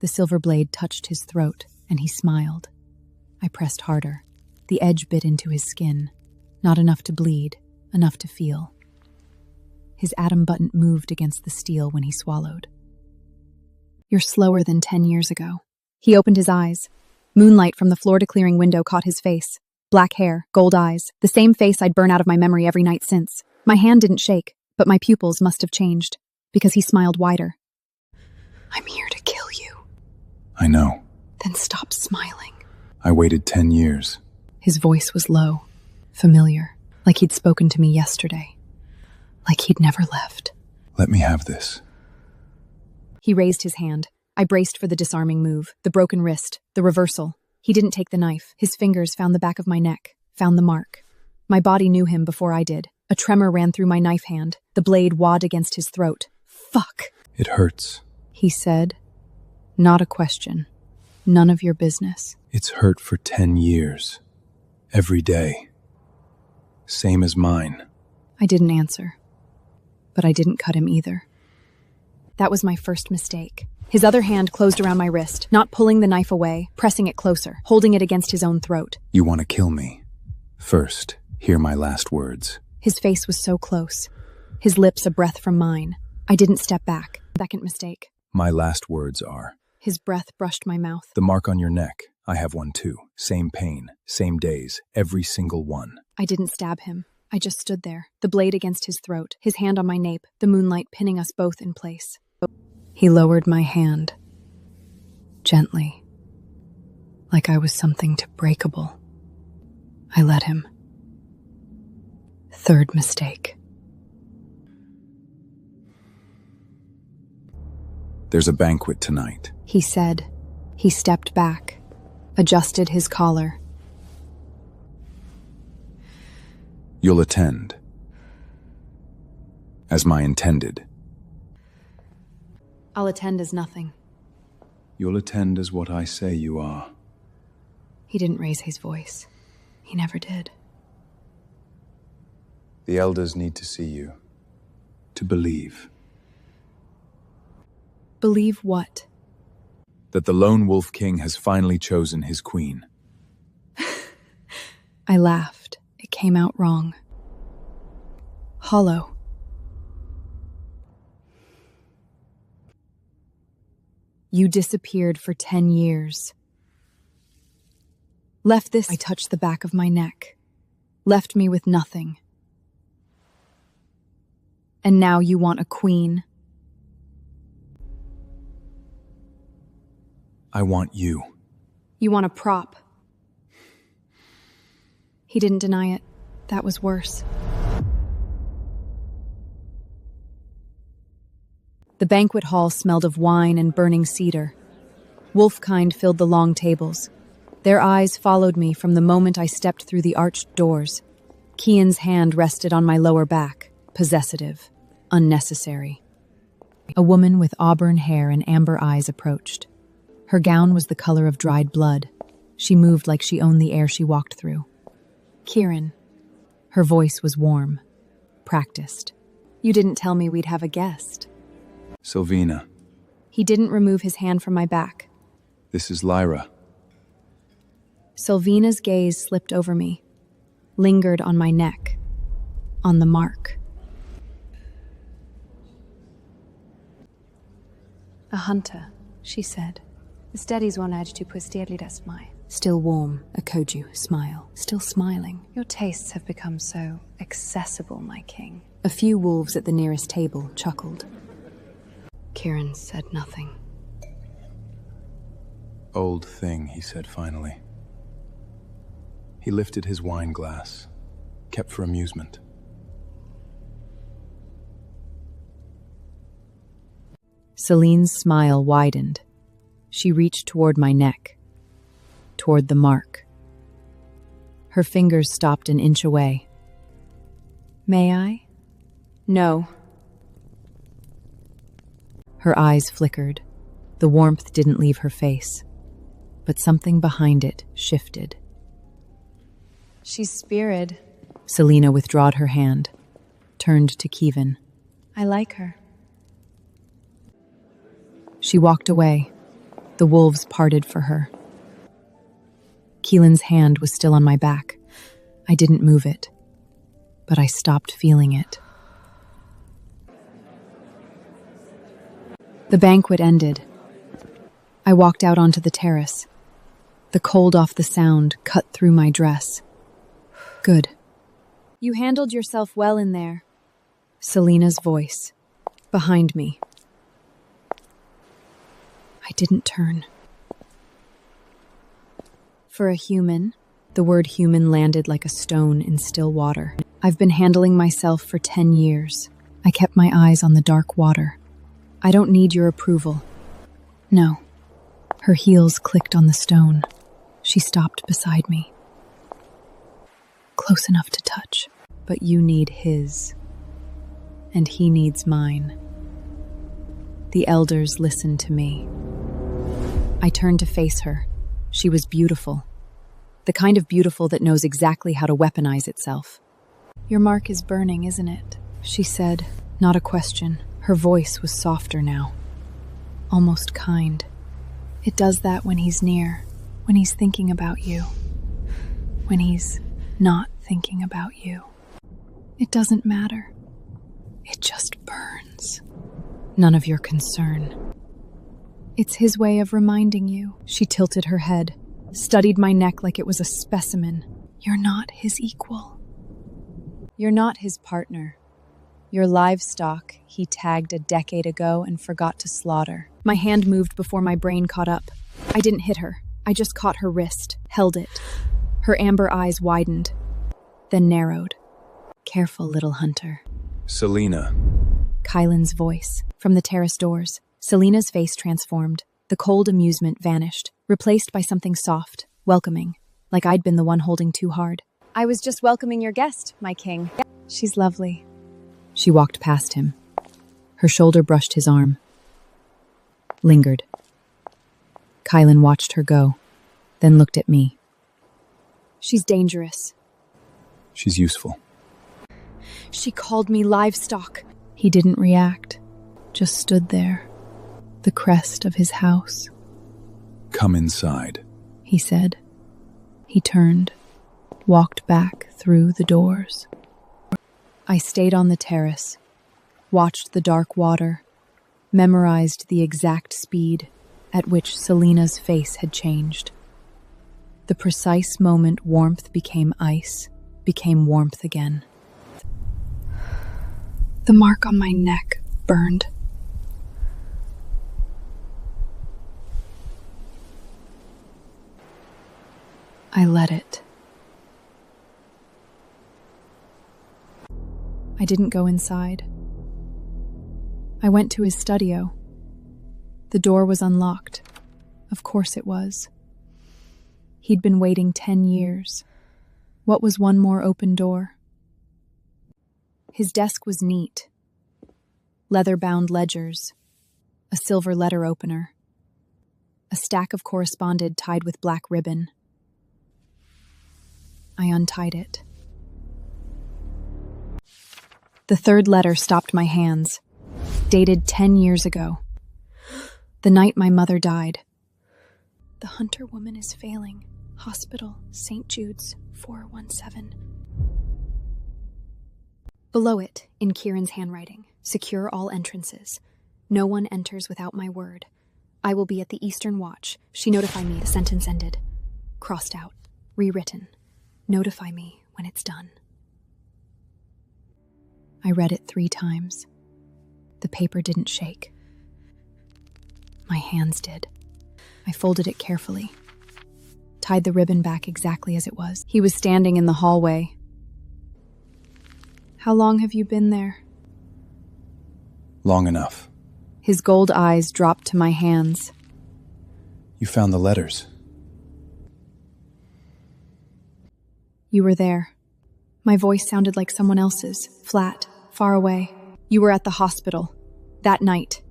The silver blade touched his throat, and he smiled. I pressed harder. The edge bit into his skin. Not enough to bleed, enough to feel. His atom button moved against the steel when he swallowed. "You're slower than 10 years ago." He opened his eyes. Moonlight from the floor-to-clearing window caught his face. Black hair, gold eyes, the same face I'd burn out of my memory every night since. My hand didn't shake, but my pupils must have changed, because he smiled wider. "I'm here to kill you." I know. "Then stop smiling." I waited 10 years. His voice was low, familiar, like he'd spoken to me yesterday. Like he'd never left. Let me have this. He raised his hand. I braced for the disarming move, the broken wrist, the reversal. He didn't take the knife. His fingers found the back of my neck, found the mark. My body knew him before I did. A tremor ran through my knife hand. The blade wad against his throat. "Fuck!" It hurts. He said. Not a question. None of your business. It's hurt for 10 years. Every day. Same as mine. I didn't answer. But I didn't cut him either. That was my first mistake. His other hand closed around my wrist, not pulling the knife away, pressing it closer, holding it against his own throat. You want to kill me? First, hear my last words. His face was so close. His lips a breath from mine. I didn't step back. Second mistake. My last words are... His breath brushed my mouth. The mark on your neck. I have one too. Same pain, same days, every single one. I didn't stab him. I just stood there, the blade against his throat, his hand on my nape, the moonlight pinning us both in place. He lowered my hand. Gently. Like I was something to breakable. I let him. Third mistake. There's a banquet tonight. He said. He stepped back, adjusted his collar. You'll attend. As my intended. I'll attend as nothing. You'll attend as what I say you are. He didn't raise his voice. He never did. The elders need to see you. To believe. Believe what? That the lone wolf king has finally chosen his queen. I laughed. It came out wrong. Hollow. You disappeared for 10 years. Left this, I touched the back of my neck. Left me with nothing. And now you want a queen. I want you. You want a prop. He didn't deny it. That was worse. The banquet hall smelled of wine and burning cedar. Wolfkind filled the long tables. Their eyes followed me from the moment I stepped through the arched doors. Kian's hand rested on my lower back, possessive, unnecessary. A woman with auburn hair and amber eyes approached. Her gown was the color of dried blood. She moved like she owned the air she walked through. Kieran. Her voice was warm, practiced. You didn't tell me we'd have a guest. Selena. He didn't remove his hand from my back. This is Lyra. Sylvena's gaze slipped over me, lingered on my neck, on the mark. A hunter, she said. The steadies one edge to pusterlidas mai. Still warm, a koju smile, still smiling. Your tastes have become so accessible, my king. A few wolves at the nearest table chuckled. Kieran said nothing. Old thing, he said finally. He lifted his wine glass, kept for amusement. Celine's smile widened. She reached toward my neck, toward the mark. Her fingers stopped an inch away. May I? No. Her eyes flickered. The warmth didn't leave her face, but something behind it shifted. She's spirit. Selena withdrawed her hand, turned to Kevin. I like her. She walked away, The wolves parted for her. Keelan's hand was still on my back. I didn't move it, but I stopped feeling it. The banquet ended. I walked out onto the terrace. The cold off the sound cut through my dress. Good. You handled yourself well in there. Selena's voice, behind me. I didn't turn. For a human, the word human landed like a stone in still water. I've been handling myself for 10 years. I kept my eyes on the dark water. I don't need your approval. No. Her heels clicked on the stone. She stopped beside me. Close enough to touch, but you need his. And he needs mine. The elders listened to me. I turned to face her. She was beautiful. The kind of beautiful that knows exactly how to weaponize itself. Your mark is burning, isn't it? She said, not a question. Her voice was softer now. Almost kind. It does that when he's near, when he's thinking about you. When he's not thinking about you. It doesn't matter. It just burns. None of your concern. It's his way of reminding you. She tilted her head, studied my neck like it was a specimen. You're not his equal. You're not his partner. Your livestock he tagged a decade ago and forgot to slaughter. My hand moved before my brain caught up. I didn't hit her. I just caught her wrist, held it. Her amber eyes widened, then narrowed. Careful, little hunter. Selena. Kylan's voice, from the terrace doors. Selena's face transformed. The cold amusement vanished, replaced by something soft, welcoming, like I'd been the one holding too hard. I was just welcoming your guest, my king. She's lovely. She walked past him. Her shoulder brushed his arm. Lingered. Kylan watched her go, then looked at me. She's dangerous. She's useful. She called me livestock. He didn't react, just stood there, the crest of his house. Come inside, he said. He turned, walked back through the doors. I stayed on the terrace, watched the dark water, memorized the exact speed at which Selena's face had changed. The precise moment warmth became ice, became warmth again. The mark on my neck burned. I let it. I didn't go inside. I went to his studio. The door was unlocked. Of course it was. He'd been waiting 10 years. What was one more open door? His desk was neat. Leather-bound ledgers, a silver letter opener, a stack of corresponded tied with black ribbon. I untied it. The third letter stopped my hands, dated 10 years ago. The night my mother died. The hunter woman is failing. Hospital, St. Jude's, 417. Below it, in Kieran's handwriting, secure all entrances. No one enters without my word. I will be at the Eastern Watch. She notify me. The sentence ended. Crossed out. Rewritten. Notify me when it's done. I read it 3 times. The paper didn't shake. My hands did. I folded it carefully. Tied the ribbon back exactly as it was. He was standing in the hallway. How long have you been there? Long enough. His gold eyes dropped to my hands. You found the letters. You were there. My voice sounded like someone else's, flat, far away. You were at the hospital. That night.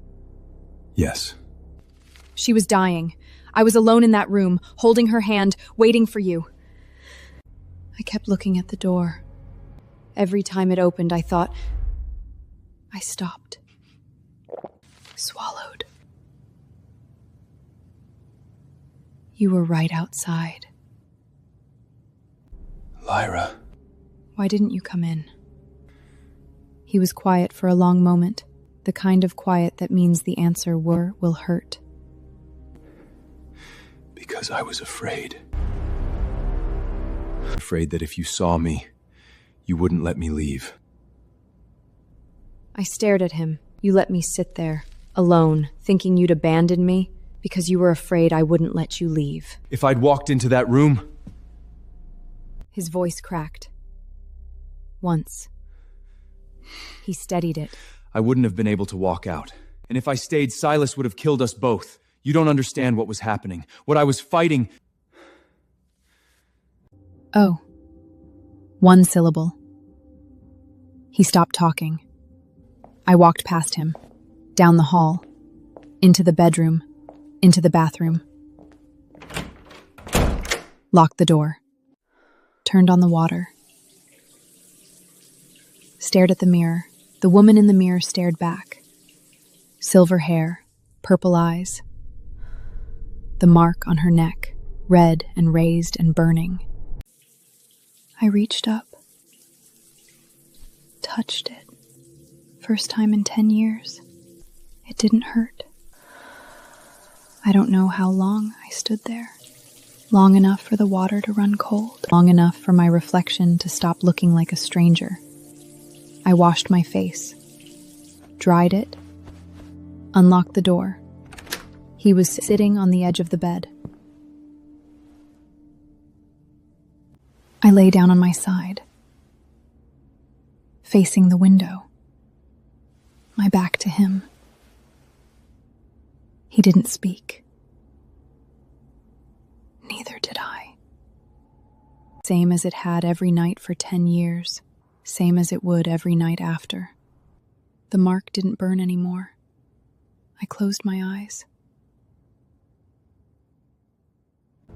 Yes. She was dying. I was alone in that room, holding her hand, waiting for you. I kept looking at the door. Every time it opened, I thought... I stopped. Swallowed. You were right outside. Lyra. Why didn't you come in? He was quiet for a long moment, the kind of quiet that means the answer will hurt. Because I was afraid. Afraid that if you saw me, you wouldn't let me leave. I stared at him. You let me sit there, alone, thinking you'd abandon me because you were afraid I wouldn't let you leave. If I'd walked into that room... His voice cracked. Once. He steadied it. I wouldn't have been able to walk out. And if I stayed, Silas would have killed us both. You don't understand what was happening. What I was fighting... Oh. One syllable. He stopped talking. I walked past him, down the hall, into the bedroom, into the bathroom. Locked the door. Turned on the water. Stared at the mirror. The woman in the mirror stared back. Silver hair, purple eyes. The mark on her neck, red and raised and burning. I reached up. Touched it. First time in 10 years. It didn't hurt. I don't know how long I stood there. Long enough for the water to run cold. Long enough for my reflection to stop looking like a stranger. I washed my face. Dried it. Unlocked the door. He was sitting on the edge of the bed. I lay down on my side, facing the window, my back to him. He didn't speak. Neither did I. Same as it had every night for 10 years, same as it would every night after. The mark didn't burn anymore. I closed my eyes.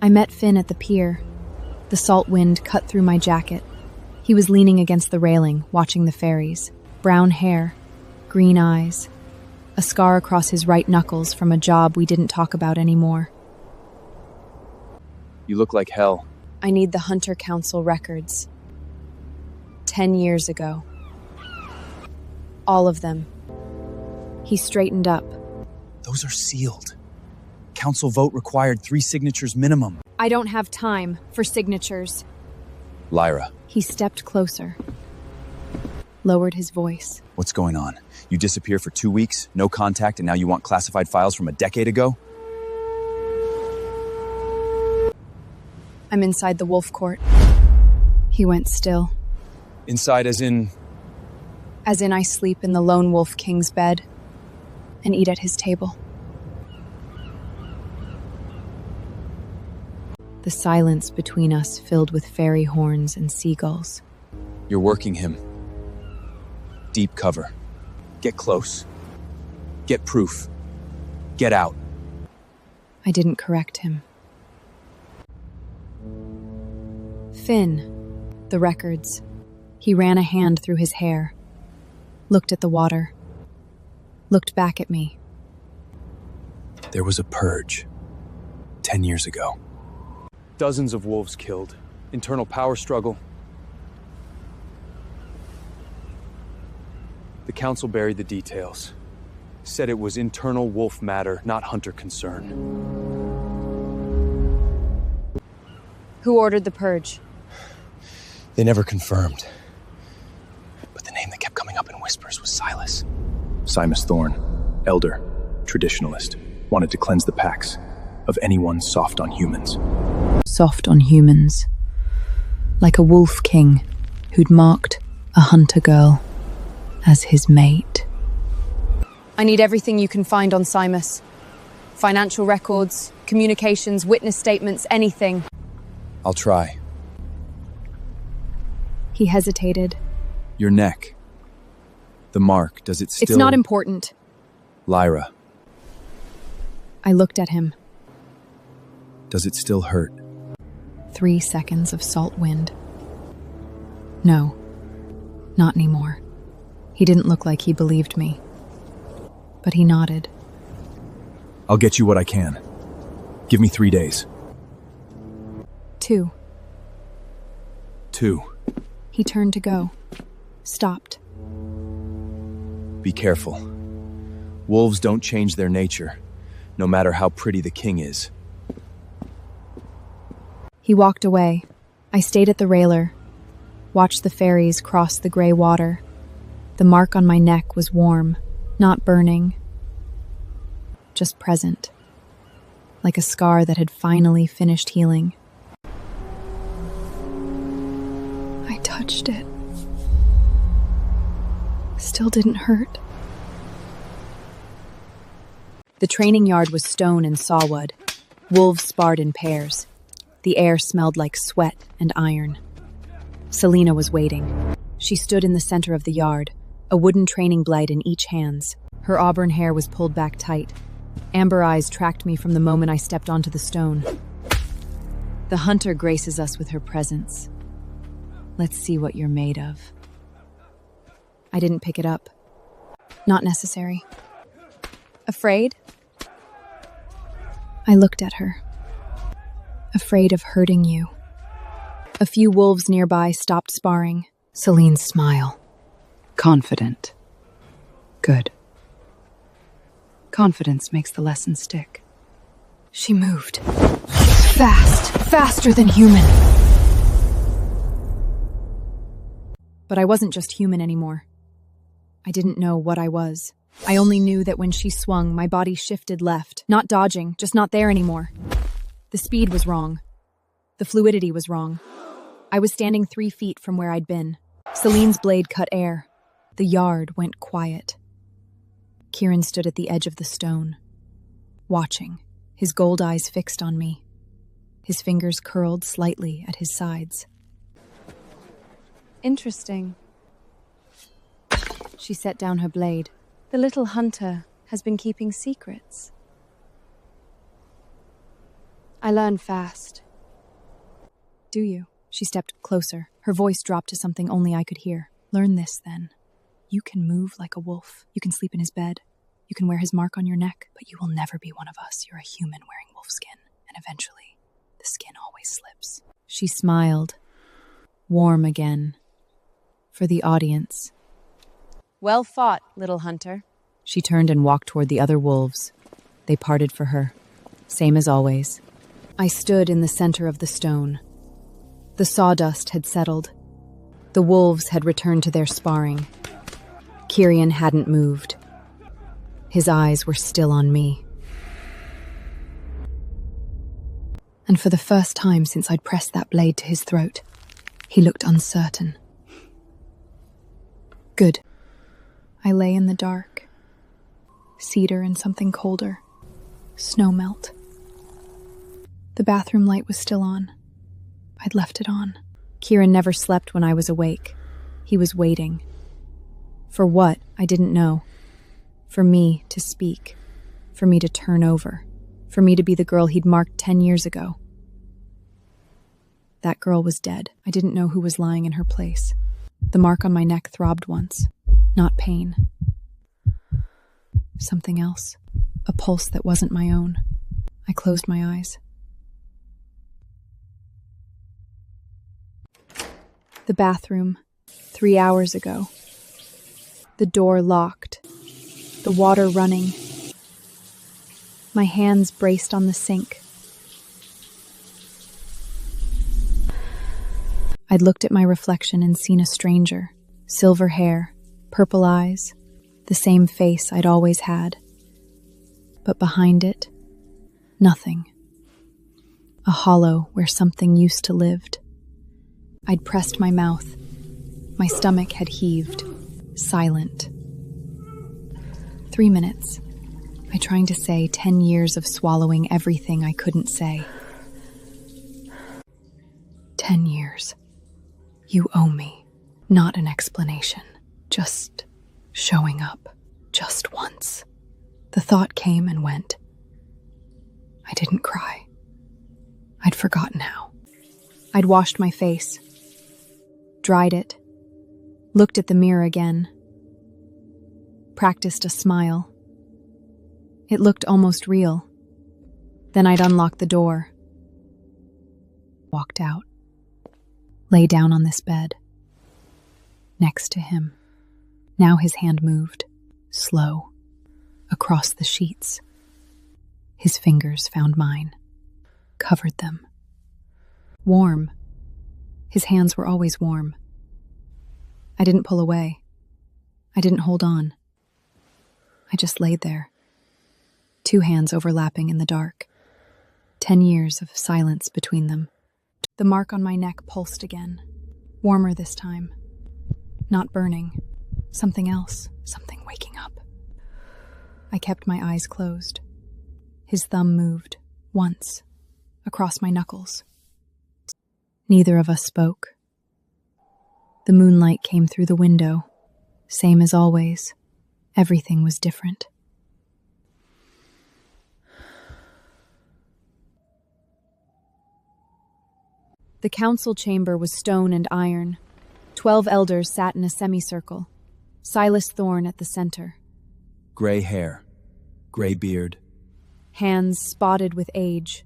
I met Finn at the pier. The salt wind cut through my jacket. He was leaning against the railing, watching the ferries. Brown hair, green eyes, a scar across his right knuckles from a job we didn't talk about anymore. You look like hell. I need the Hunter Council records. 10 years ago. All of them. He straightened up. Those are sealed. Council vote required 3 signatures minimum. I don't have time for signatures. Lyra. He stepped closer. Lowered his voice. What's going on? You disappear for 2 weeks, no contact, and now you want classified files from a decade ago? I'm inside the wolf court. He went still. Inside as in... As in I sleep in the lone wolf king's bed and eat at his table. The silence between us filled with fairy horns and seagulls. You're working him. Deep cover. Get close. Get proof. Get out. I didn't correct him. Finn. The records. He ran a hand through his hair. Looked at the water. Looked back at me. There was a purge. 10 years ago. Dozens of wolves killed. Internal power struggle. The council buried the details. Said it was internal wolf matter, not hunter concern. Who ordered the purge? They never confirmed. But the name that kept coming up in whispers was Silas. Simus Thorne, elder, traditionalist, wanted to cleanse the packs of anyone soft on humans. Soft on humans. Like a wolf king who'd marked a hunter girl as his mate. I need everything you can find on Simus. Financial records, communications, witness statements, anything. I'll try. He hesitated. Your neck. The mark, does it still... It's not important. Lyra. I looked at him. Does it still hurt? 3 seconds of salt wind. No, not anymore. He didn't look like he believed me. But he nodded. I'll get you what I can. Give me 3 days. 2. 2. He turned to go. Stopped. Be careful. Wolves don't change their nature, no matter how pretty the king is. He walked away. I stayed at the railer, watched the ferries cross the gray water. The mark on my neck was warm, not burning, just present, like a scar that had finally finished healing. I touched it. Still didn't hurt. The training yard was stone and sawwood. Wolves sparred in pairs. The air smelled like sweat and iron. Selena was waiting. She stood in the center of the yard, a wooden training blade in each hand. Her auburn hair was pulled back tight. Amber eyes tracked me from the moment I stepped onto the stone. The hunter graces us with her presence. Let's see what you're made of. I didn't pick it up. Not necessary. Afraid? I looked at her. Afraid of hurting you. A few wolves nearby stopped sparring. Celine's smile. Confident. Good. Confidence makes the lesson stick. She moved. Fast. Faster than human. But I wasn't just human anymore. I didn't know what I was. I only knew that when she swung, my body shifted left. Not dodging, just not there anymore. The speed was wrong. The fluidity was wrong. I was standing 3 feet from where I'd been. Celine's blade cut air. The yard went quiet. Kieran stood at the edge of the stone, watching, his gold eyes fixed on me. His fingers curled slightly at his sides. Interesting. She set down her blade. The little hunter has been keeping secrets. I learn fast. Do you? She stepped closer. Her voice dropped to something only I could hear. Learn this, then. You can move like a wolf. You can sleep in his bed. You can wear his mark on your neck, but you will never be one of us. You're a human wearing wolf skin, and eventually, the skin always slips. She smiled, warm again, for the audience. Well fought, little hunter. She turned and walked toward the other wolves. They parted for her, same as always. I stood in the center of the stone. The sawdust had settled. The wolves had returned to their sparring. Kieran hadn't moved. His eyes were still on me. And for the first time since I'd pressed that blade to his throat, he looked uncertain. Good. I lay in the dark. Cedar and something colder. Snow melt. The bathroom light was still on. I'd left it on. Kieran never slept when I was awake. He was waiting. For what, I didn't know. For me to speak. For me to turn over. For me to be the girl he'd marked 10 years ago. That girl was dead. I didn't know who was lying in her place. The mark on my neck throbbed once. Not pain. Something else. A pulse that wasn't my own. I closed my eyes. The bathroom, 3 hours ago. The door locked. The water running. My hands braced on the sink. I'd looked at my reflection and seen a stranger. Silver hair, purple eyes, the same face I'd always had. But behind it, nothing. A hollow where something used to live. I'd pressed my mouth. My stomach had heaved, silent. 3 minutes. I trying to say 10 years of swallowing everything I couldn't say. 10 years. You owe me. Not an explanation. Just showing up. Just once. The thought came and went. I didn't cry. I'd forgotten how. I'd washed my face. Dried it. Looked at the mirror again. Practiced a smile. It looked almost real. Then I'd unlock the door. Walked out. Lay down on this bed. Next to him. Now his hand moved, slow, across the sheets. His fingers found mine, covered them. Warm. His hands were always warm. I didn't pull away. I didn't hold on. I just laid there. 2 hands overlapping in the dark. 10 years of silence between them. The mark on my neck pulsed again. Warmer this time. Not burning. Something else. Something waking up. I kept my eyes closed. His thumb moved, once, across my knuckles. Neither of us spoke. The moonlight came through the window. Same as always. Everything was different. The council chamber was stone and iron. 12 elders sat in a semicircle. Silas Thorne at the center. Gray hair, gray beard. Hands spotted with age.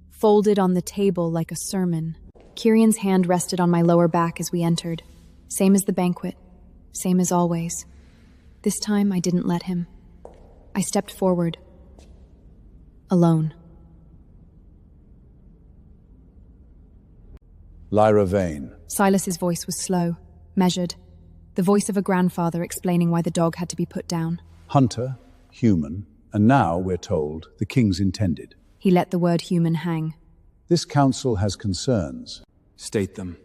Folded on the table like a sermon. Kirian's hand rested on my lower back as we entered. Same as the banquet. Same as always. This time I didn't let him. I stepped forward. Alone. Lyra Vane. Silas's voice was slow, measured. The voice of a grandfather explaining why the dog had to be put down. Hunter, human, and now, we're told, the king's intended. He let the word human hang. This council has concerns. State them.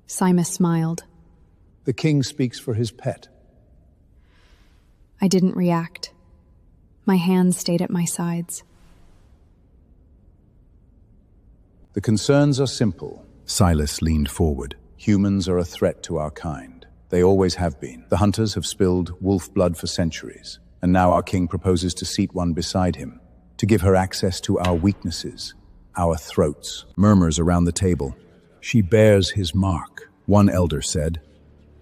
Simus smiled. The king speaks for his pet. I didn't react. My hands stayed at my sides. The concerns are simple. Silas leaned forward. Humans are a threat to our kind. They always have been. The hunters have spilled wolf blood for centuries, and now our king proposes to seat one beside him, to give her access to our weaknesses, our throats. Murmurs around the table. She bears his mark, One elder said.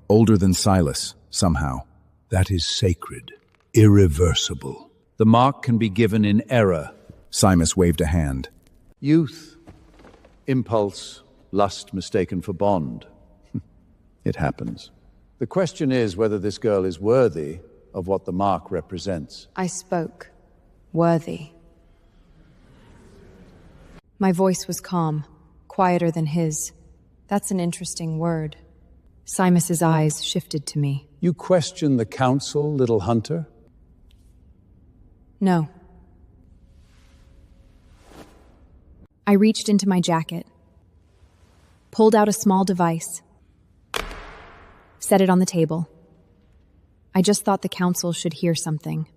Older than Silas, somehow. that is sacred, irreversible. The mark can be given in error. Simus waved a hand. Youth, impulse, lust mistaken for bond. It happens. The question is whether this girl is worthy of what the mark represents. I spoke. Worthy. My voice was calm, quieter than his. That's an interesting word. Simus's eyes shifted to me. You question the council, little hunter? No. I reached into my jacket, pulled out a small device, set it on the table. I just thought the council should hear something.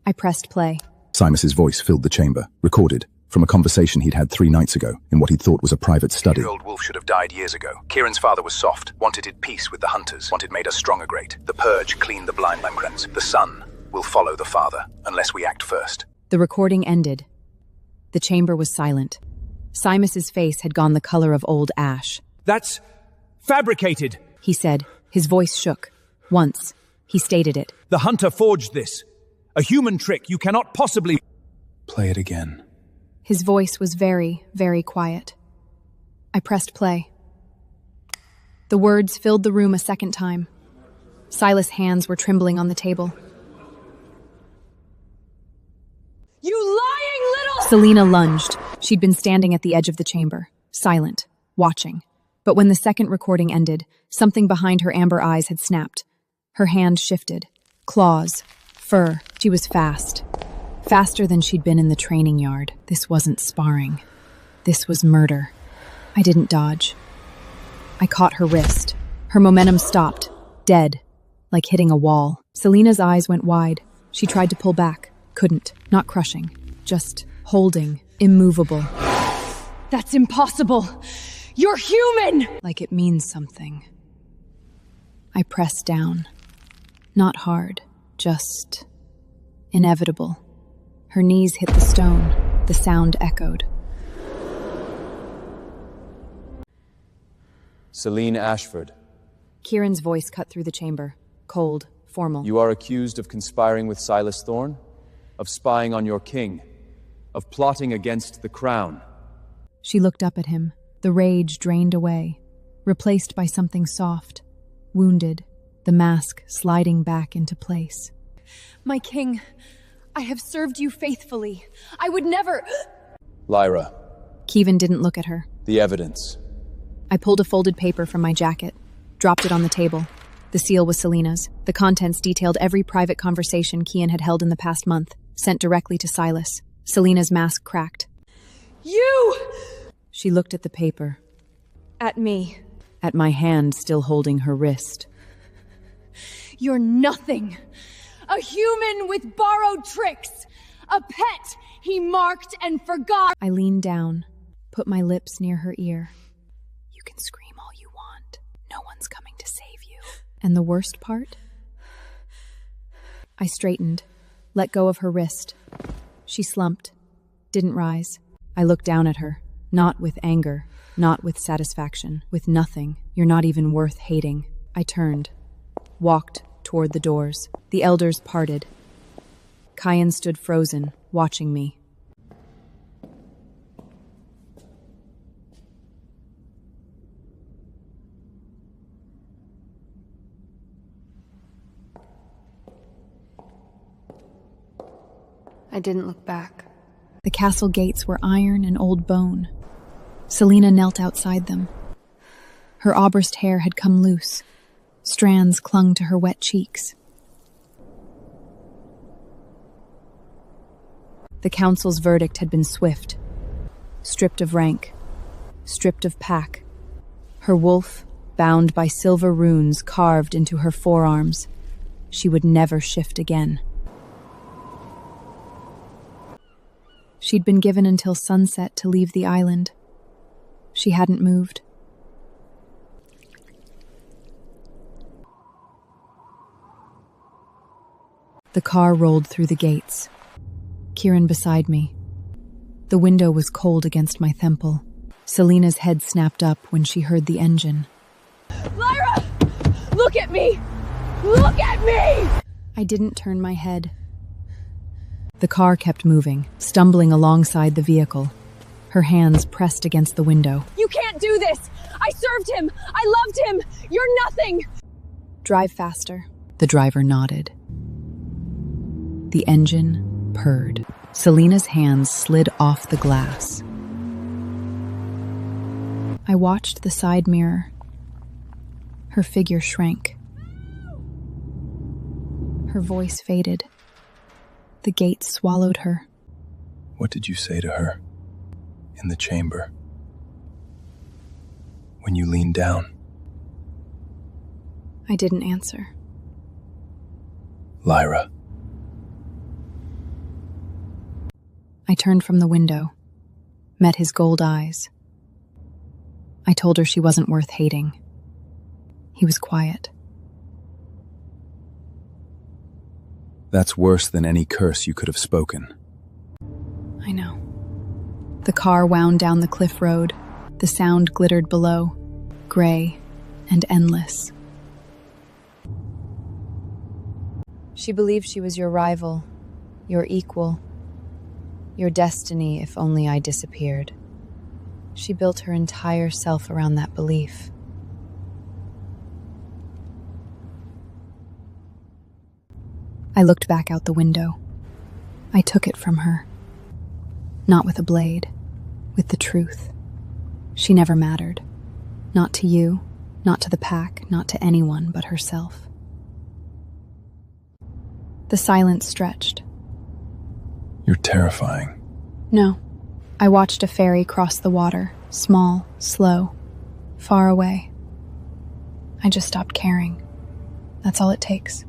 I pressed play. Simus's voice filled the chamber, recorded, from a conversation he'd had 3 nights ago, in what he'd thought was a private study. The old wolf should have died years ago. Kieran's father was soft, wanted it peace with the hunters, wanted made us stronger great. The purge cleaned the blind lemkrens. The son will follow the father, unless we act first. The recording ended. The chamber was silent. Simus's face had gone the color of old ash. That's fabricated. He said. His voice shook. Once, he stated it. The hunter forged this. A human trick. You cannot possibly... Play it again. His voice was very, very quiet. I pressed play. The words filled the room a second time. Silas' hands were trembling on the table. You lying little... Selena lunged. She'd been standing at the edge of the chamber, silent, watching. But when the second recording ended, something behind her amber eyes had snapped. Her hand shifted. Claws. Fur. She was fast. Faster than she'd been in the training yard. This wasn't sparring. This was murder. I didn't dodge. I caught her wrist. Her momentum stopped. Dead. Like hitting a wall. Selena's eyes went wide. She tried to pull back. Couldn't. Not crushing. Just holding. Immovable. That's impossible. You're human! Like it means something. I pressed down. Not hard. Just... inevitable. Her knees hit the stone. The sound echoed. Selena Ashford, Kieran's voice cut through the chamber. Cold, formal. you are accused of conspiring with Silas Thorne, of spying on your king, of plotting against the crown. She looked up at him, the rage drained away, replaced by something soft, wounded, the mask sliding back into place. My king, I have served you faithfully. I would never... Lyra, Kevin didn't look at her. the evidence. I pulled a folded paper from my jacket, dropped it on the table. The seal was Selena's. The contents detailed every private conversation Kian had held in the past month, sent directly to Silas. Selena's mask cracked. You! She looked at the paper, At me. at my hand still holding her wrist. You're nothing. A human with borrowed tricks. A pet he marked and forgot. I leaned down, put my lips near her ear. You can scream all you want. No one's coming to save you. And the worst part? I straightened, let go of her wrist. She slumped, didn't rise. I looked down at her, not with anger, not with satisfaction, with nothing. You're not even worth hating. I turned, walked toward the doors. The elders parted. Kian stood frozen, watching me. I didn't look back. The castle gates were iron and old bone. Selena knelt outside them. Her auburst hair had come loose. Strands clung to her wet cheeks. The council's verdict had been swift. Stripped of rank, stripped of pack. Her wolf, bound by silver runes carved into her forearms. She would never shift again. She'd been given until sunset to leave the island. She hadn't moved. The car rolled through the gates. Kieran beside me. The window was cold against my temple. Selena's head snapped up when she heard the engine. Lyra! Look at me! Look at me! I didn't turn my head. The car kept moving, stumbling alongside the vehicle. Her hands pressed against the window. You can't do this! I served him! I loved him! You're nothing! Drive faster. The driver nodded. The engine purred. Selena's hands slid off the glass. I watched the side mirror. Her figure shrank. Her voice faded. The gate swallowed her. What did you say to her? In the chamber? When you leaned down? I didn't answer. Lyra. I turned from the window, met his gold eyes. I told her she wasn't worth hating. He was quiet. That's worse than any curse you could have spoken. I know. The car wound down the cliff road. The sound glittered below, gray and endless. She believed she was your rival, your equal, your destiny if only I disappeared. She built her entire self around that belief. I looked back out the window. I took it from her. Not with a blade, with the truth. She never mattered. Not to you, not to the pack, not to anyone but herself. The silence stretched. You're terrifying. No. I watched a ferry cross the water, small, slow, far away. I just stopped caring. That's all it takes.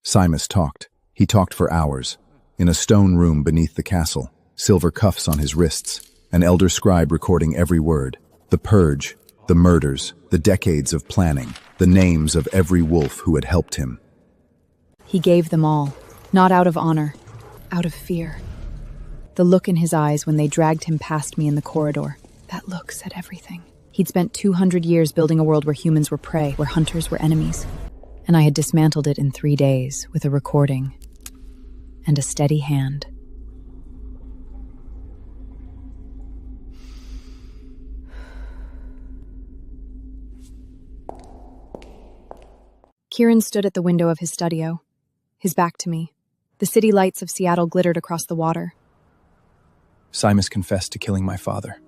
Simus talked. He talked for hours. In a stone room beneath the castle, silver cuffs on his wrists, an elder scribe recording every word. The purge, the murders, the decades of planning, the names of every wolf who had helped him. He gave them all, not out of honor, out of fear. The look in his eyes when they dragged him past me in the corridor, that look said everything. He'd spent 200 years building a world where humans were prey, where hunters were enemies. And I had dismantled it in 3 days with a recording and a steady hand. Kieran stood at the window of his studio, his back to me. The city lights of Seattle glittered across the water. Simus confessed to killing my father.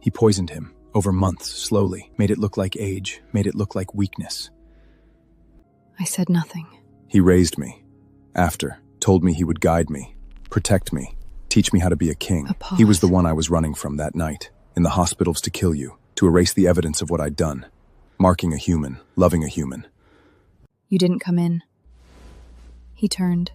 He poisoned him, over months, slowly, made it look like age, made it look like weakness. I said nothing. He raised me. After, told me he would guide me, protect me, teach me how to be a king. A pause. He was the one I was running from that night, in the hospitals to kill you, to erase the evidence of what I'd done. Marking a human, loving a human. You didn't come in. He turned.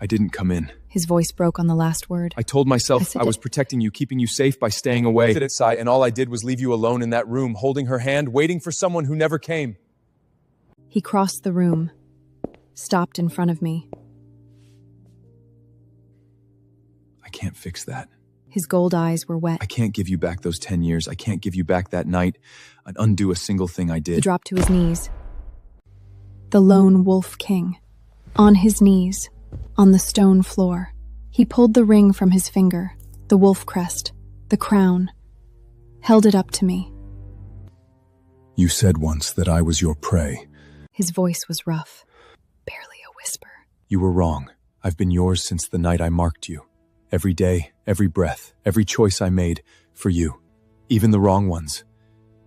I didn't come in. His voice broke on the last word. I told myself I was protecting you, keeping you safe by staying away. And all I did was leave you alone in that room, holding her hand, waiting for someone who never came. He crossed the room, stopped in front of me. I can't fix that. His gold eyes were wet. I can't give you back those 10 years. I can't give you back that night. I'd undo a single thing I did. He dropped to his knees. The lone wolf king. On his knees, on the stone floor. He pulled the ring from his finger, the wolf crest, the crown, held it up to me. You said once that I was your prey. His voice was rough, barely a whisper. You were wrong. I've been yours since the night I marked you. Every day, every breath, every choice I made for you. Even the wrong ones.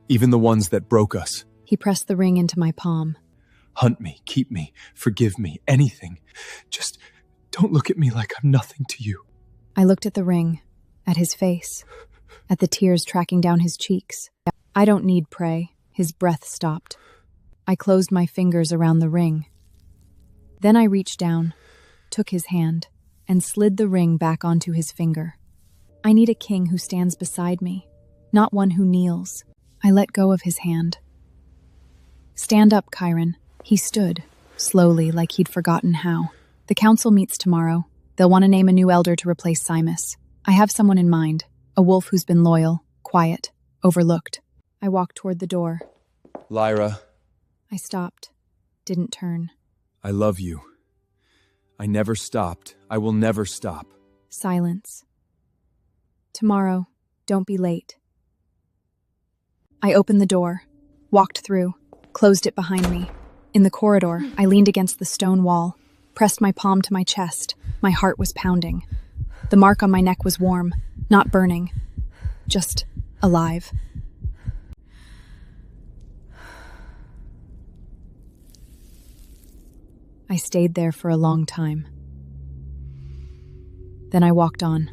Even the ones that broke us. He pressed the ring into my palm. Hunt me, keep me, forgive me, anything. Just don't look at me like I'm nothing to you. I looked at the ring, at his face, at the tears tracking down his cheeks. I don't need prey. His breath stopped. I closed my fingers around the ring. Then I reached down, took his hand, and slid the ring back onto his finger. I need a king who stands beside me, not one who kneels. I let go of his hand. Stand up, Chiron. He stood, slowly, like he'd forgotten how. The council meets tomorrow. They'll want to name a new elder to replace Simus. I have someone in mind, a wolf who's been loyal, quiet, overlooked. I walked toward the door. Lyra. I stopped, didn't turn. I love you. I never stopped. I will never stop. Silence. Tomorrow, don't be late. I opened the door, walked through, closed it behind me. In the corridor, I leaned against the stone wall, pressed my palm to my chest. My heart was pounding. The mark on my neck was warm, not burning, just alive. I stayed there for a long time. Then I walked on.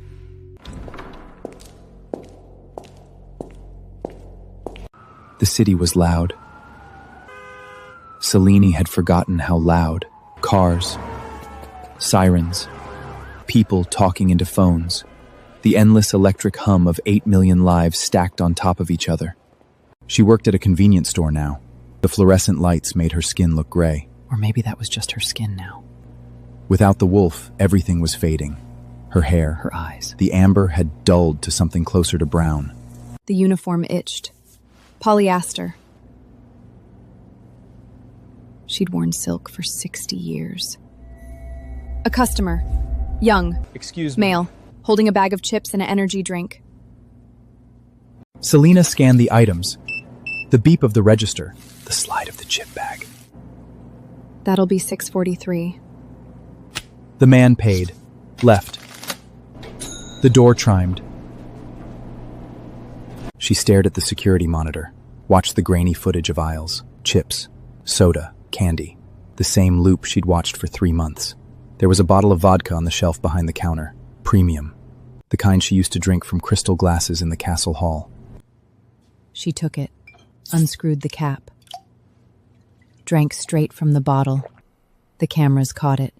The city was loud. Selena had forgotten how loud. Cars, sirens, people talking into phones, the endless electric hum of 8 million lives stacked on top of each other. She worked at a convenience store now. The fluorescent lights made her skin look gray. Or maybe that was just her skin now. Without the wolf, everything was fading. Her hair, Her eyes. the amber had dulled to something closer to brown. The uniform itched. Polyester. She'd worn silk for 60 years. A customer. Young. Excuse me. Male. Holding a bag of chips and an energy drink. Selena scanned the items. The beep of the register. The slide of the chip bag. That'll be $6.43. The man paid. Left. The door chimed. She stared at the security monitor, watched the grainy footage of aisles, chips, soda, candy, the same loop she'd watched for 3 months. There was a bottle of vodka on the shelf behind the counter, premium, the kind she used to drink from crystal glasses in the castle hall. She took it, unscrewed the cap, drank straight from the bottle. The cameras caught it.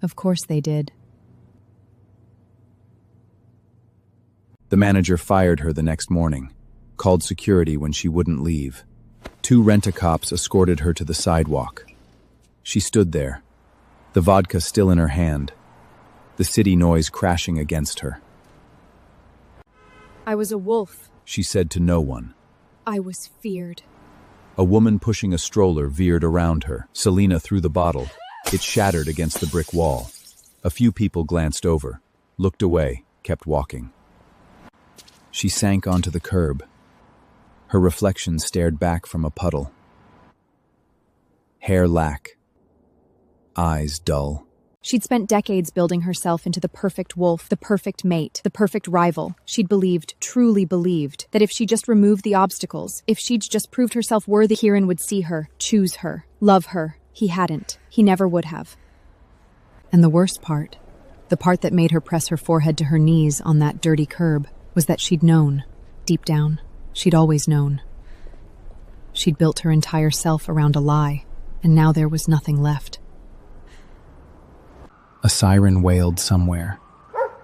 Of course they did. The manager fired her the next morning, called security when she wouldn't leave. 2 rent-a-cops escorted her to the sidewalk. She stood there, the vodka still in her hand, the city noise crashing against her. I was a wolf. She said to no one. I was feared. A woman pushing a stroller veered around her. Selena threw the bottle. It shattered against the brick wall. A few people glanced over, looked away, kept walking. She sank onto the curb. Her reflection stared back from a puddle. Hair lack. Eyes dull. She'd spent decades building herself into the perfect wolf, the perfect mate, the perfect rival. She'd believed, truly believed, that if she just removed the obstacles, if she'd just proved herself worthy, Kieran would see her, choose her, love her. He hadn't. He never would have. And the worst part, the part that made her press her forehead to her knees on that dirty curb, was that she'd known, deep down, she'd always known. She'd built her entire self around a lie, and now there was nothing left. A siren wailed somewhere.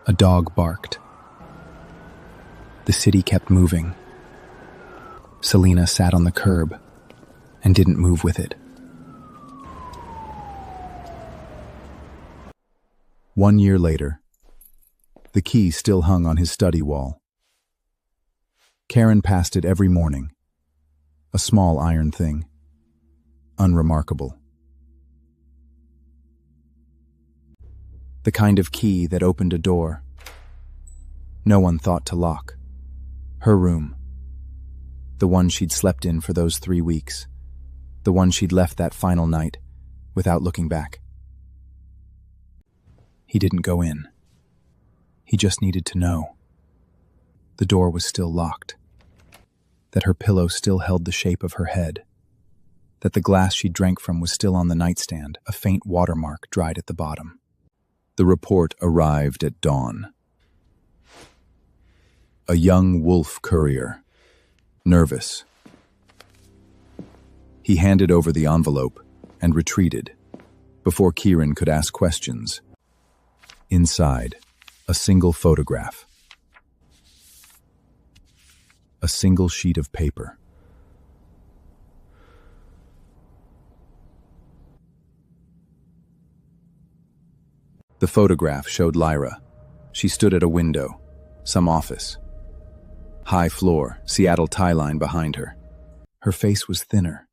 A dog barked. The city kept moving. Selena sat on the curb and didn't move with it. 1 year later, the key still hung on his study wall. Karen passed it every morning. A small iron thing. Unremarkable. The kind of key that opened a door. No one thought to lock. Her room. The one she'd slept in for those 3 weeks. The one she'd left that final night, without looking back. He didn't go in. He just needed to know. The door was still locked. That her pillow still held the shape of her head. That the glass she drank from was still on the nightstand, a faint watermark dried at the bottom. The report arrived at dawn. A young wolf courier, nervous. He handed over the envelope and retreated before Kieran could ask questions. Inside, a single photograph. A single sheet of paper. The photograph showed Lyra. She stood at a window, some office. High floor, Seattle tie line behind her. Her face was thinner,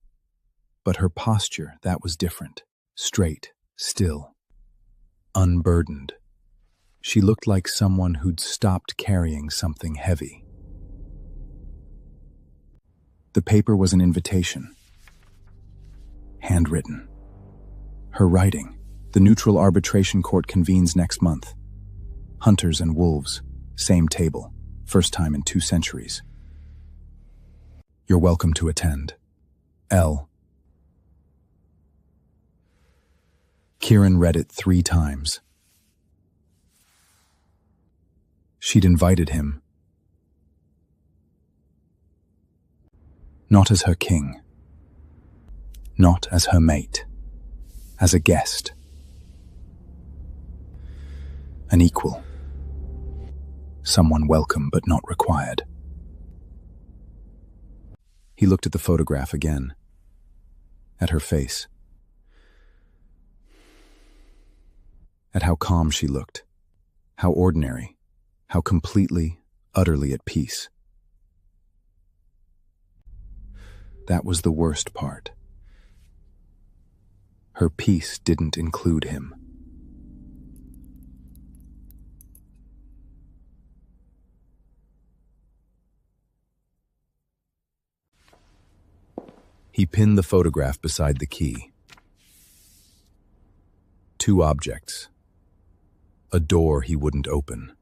but her posture, that was different. Straight, still, unburdened. She looked like someone who'd stopped carrying something heavy. The paper was an invitation. Handwritten. Her writing. The neutral arbitration court convenes next month. Hunters and wolves, same table, first time in 2 centuries. You're welcome to attend. L. Kieran read it 3 times. She'd invited him. Not as her king. Not as her mate. As a guest. An equal. Someone welcome but not required. He looked at the photograph again. At her face. At how calm she looked. How ordinary. How completely, utterly at peace. That was the worst part. Her peace didn't include him. He pinned the photograph beside the key. 2 objects. A door he wouldn't open.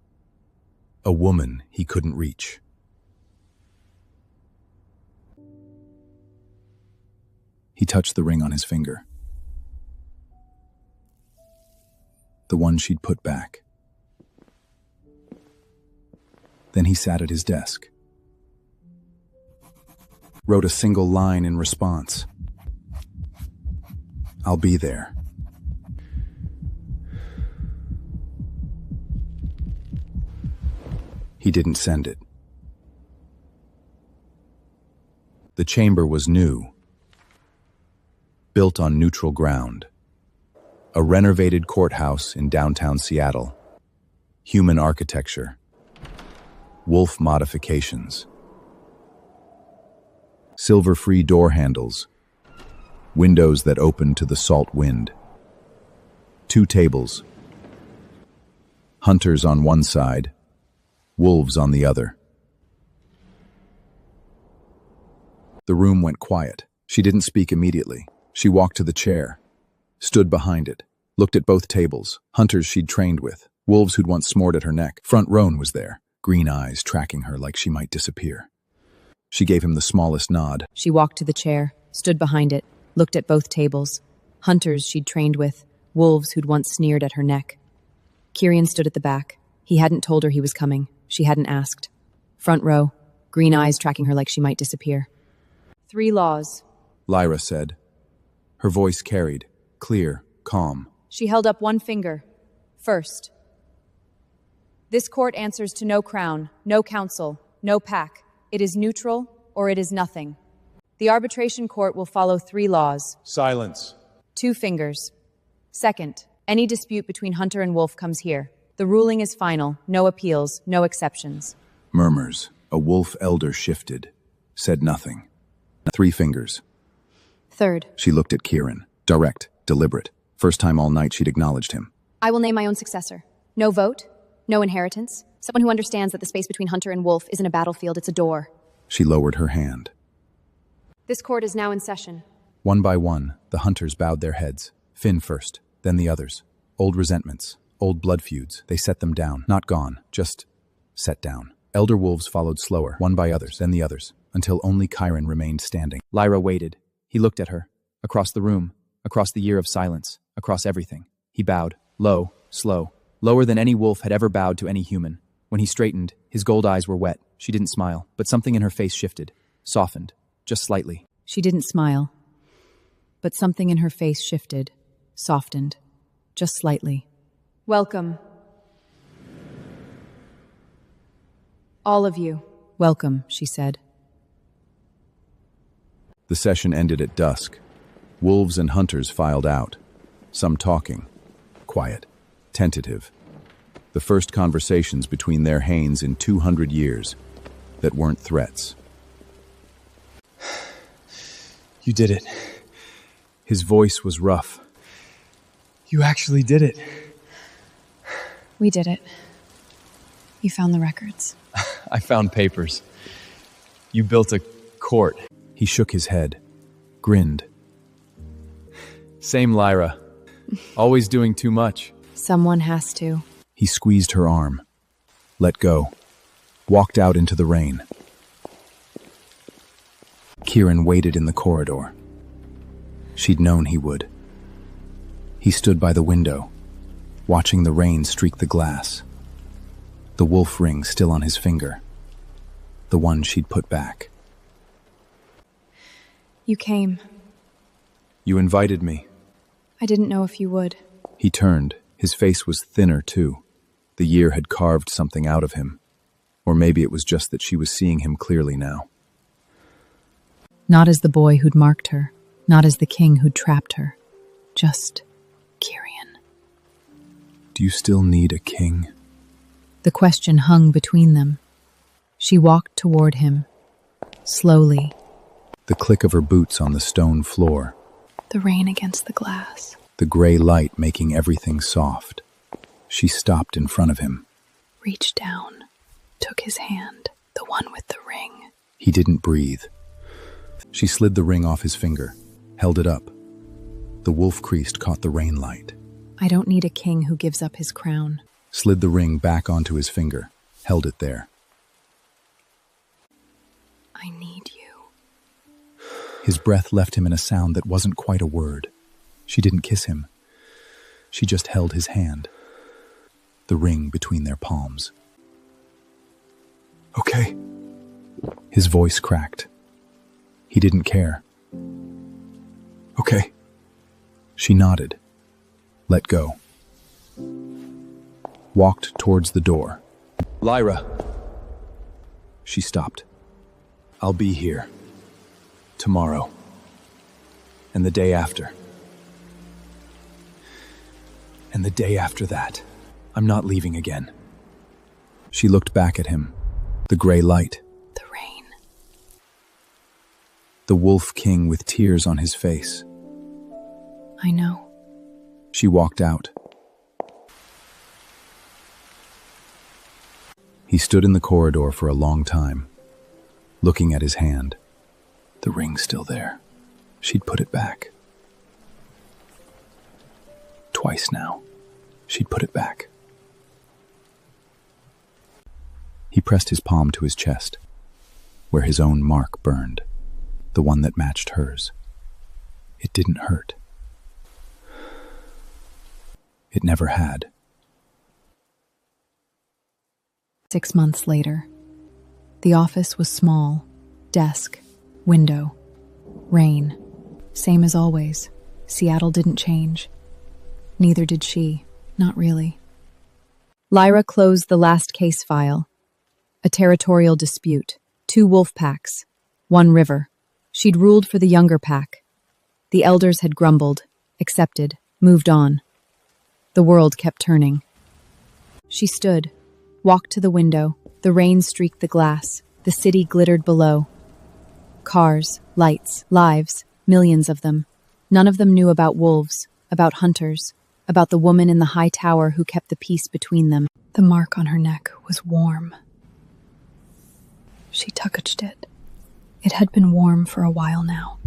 A woman he couldn't reach. He touched the ring on his finger. The one she'd put back. Then he sat at his desk. Wrote a single line in response. I'll be there. He didn't send it. The chamber was new, built on neutral ground. A renovated courthouse in downtown Seattle. Human architecture. Wolf modifications. Silver-free door handles. Windows that open to the salt wind. 2 tables. Hunters on one side, wolves on the other. The room went quiet. She didn't speak immediately. She walked to the chair, stood behind it, looked at both tables, hunters she'd trained with, wolves who'd once snored at her neck. Front Roan was there, green eyes tracking her like she might disappear. She gave him the smallest nod. She walked to the chair, stood behind it, looked at both tables, hunters she'd trained with, wolves who'd once sneered at her neck. Kirian stood at the back. He hadn't told her he was coming. She hadn't asked. Front row, green eyes tracking her like she might disappear. 3 laws, Lyra said. Her voice carried, clear, calm. She held up one finger. First, this court answers to no crown, no council, no pack. It is neutral, or it is nothing. The arbitration court will follow 3 laws. Silence. 2 fingers. Second, any dispute between hunter and wolf comes here. The ruling is final, no appeals, no exceptions. Murmurs. A wolf elder shifted, said nothing. 3 fingers. Third, She looked at Kieran, direct, deliberate. First time all night she'd acknowledged him. I will name my own successor. No vote, no inheritance. Someone who understands that the space between hunter and wolf isn't a battlefield, it's a door. She lowered her hand. This court is now in session. One by one, the hunters bowed their heads. Finn first, then the others. Old resentments, old blood feuds. They set them down. Not gone, just set down. Elder wolves followed slower, one by others, then the others, until only Chiron remained standing. Lyra waited. He looked at her. Across the room, across the year of silence, across everything. He bowed, low, slow, lower than any wolf had ever bowed to any human. When he straightened, his gold eyes were wet. She didn't smile, but something in her face shifted, softened, just slightly. She didn't smile, but something in her face shifted, softened, just slightly. Welcome. All of you. Welcome, she said. The session ended at dusk. Wolves and hunters filed out, some talking, quiet, tentative. The first conversations between their Hanes in 200 years that weren't threats. You did it. His voice was rough. You actually did it. We did it. You found the records. I found papers. You built a court. He shook his head, grinned. Same Lyra. Always doing too much. Someone has to. He squeezed her arm, let go, walked out into the rain. Kieran waited in the corridor. She'd known he would. He stood by the window, watching the rain streak the glass. The wolf ring still on his finger, the one she'd put back. You came. You invited me. I didn't know if you would. He turned. His face was thinner, too. The year had carved something out of him. Or maybe it was just that she was seeing him clearly now. Not as the boy who'd marked her, not as the king who'd trapped her. Just Kirian. Do you still need a king? The question hung between them. She walked toward him, slowly. The click of her boots on the stone floor. The rain against the glass. The gray light making everything soft. She stopped in front of him. Reached down, took his hand, the one with the ring. He didn't breathe. She slid the ring off his finger, held it up. The wolf priest caught the rain light. I don't need a king who gives up his crown. Slid the ring back onto his finger, held it there. I need you. His breath left him in a sound that wasn't quite a word. She didn't kiss him. She just held his hand, the ring between their palms. Okay. His voice cracked. He didn't care. Okay. She nodded, let go. Walked towards the door. Lyra. She stopped. I'll be here. Tomorrow. And the day after. And the day after that. I'm not leaving again. She looked back at him. The gray light. The rain. The wolf king with tears on his face. I know. She walked out. He stood in the corridor for a long time, looking at his hand. The ring's still there. She'd put it back. Twice now. She'd put it back. He pressed his palm to his chest, where his own mark burned, the one that matched hers. It didn't hurt. It never had. 6 months later. The office was small. Desk, window, rain. Same as always. Seattle didn't change. Neither did she. Not really. Lyra closed the last case file. A territorial dispute. 2 wolf packs. 1 river. She'd ruled for the younger pack. The elders had grumbled, accepted, moved on. The world kept turning. She stood, walked to the window. The rain streaked the glass. The city glittered below. Cars, lights, lives, millions of them. None of them knew about wolves, about hunters, about the woman in the high tower who kept the peace between them. The mark on her neck was warm. She touched it. It had been warm for a while now.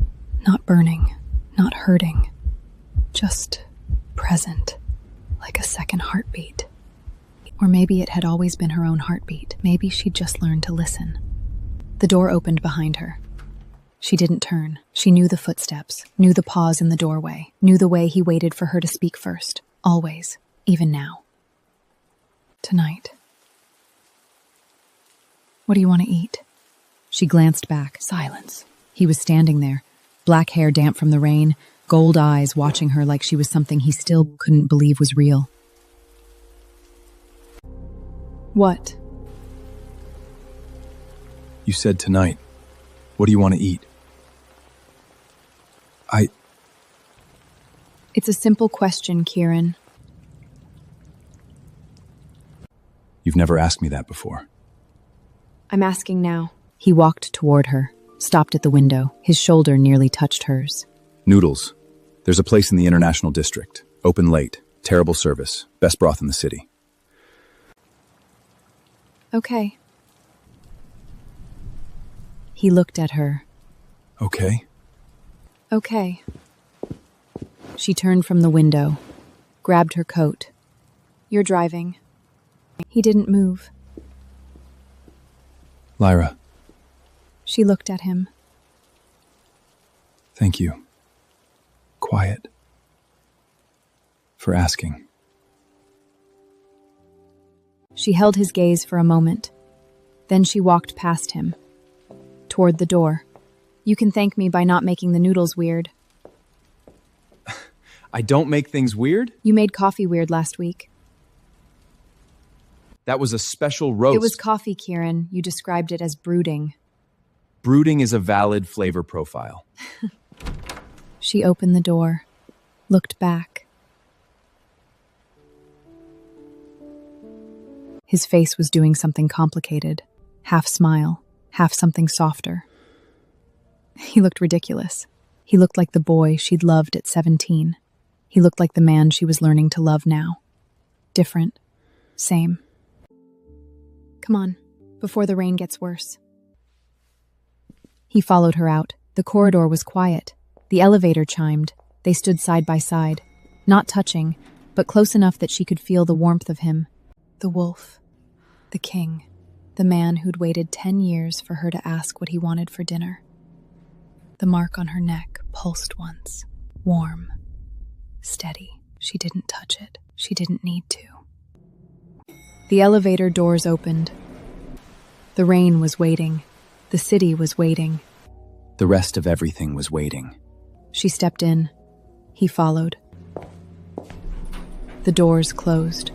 Not burning, not hurting. Just present, like a second heartbeat. Or maybe it had always been her own heartbeat. Maybe she'd just learned to listen. The door opened behind her. She didn't turn. She knew the footsteps, knew the pause in the doorway, knew the way he waited for her to speak first. Always, even now. Tonight. What do you want to eat? She glanced back. Silence. He was standing there, black hair damp from the rain, gold eyes watching her like she was something he still couldn't believe was real. What? You said tonight. What do you want to eat? It's a simple question, Kieran. You've never asked me that before. I'm asking now. He walked toward her, stopped at the window. His shoulder nearly touched hers. Noodles. There's a place in the International District. Open late. Terrible service. Best broth in the city. Okay. He looked at her. Okay. Okay. She turned from the window, grabbed her coat. You're driving. He didn't move. Lyra. She looked at him. Thank you. Quiet. For asking. She held his gaze for a moment. Then she walked past him, toward the door. You can thank me by not making the noodles weird. I don't make things weird? You made coffee weird last week. That was a special roast. It was coffee, Kieran. You described it as brooding. Brooding is a valid flavor profile. She opened the door, looked back. His face was doing something complicated. Half smile, half something softer. He looked ridiculous. He looked like the boy she'd loved at 17. He looked like the man she was learning to love now. Different. Same. Come on, before the rain gets worse. He followed her out. The corridor was quiet. The elevator chimed. They stood side by side, not touching, but close enough that she could feel the warmth of him. The wolf. The king. The man who'd waited 10 years for her to ask what he wanted for dinner. The mark on her neck pulsed once. Warm. Steady. She didn't touch it. She didn't need to. The elevator doors opened. The rain was waiting. The city was waiting. The rest of everything was waiting. She stepped in. He followed. The doors closed.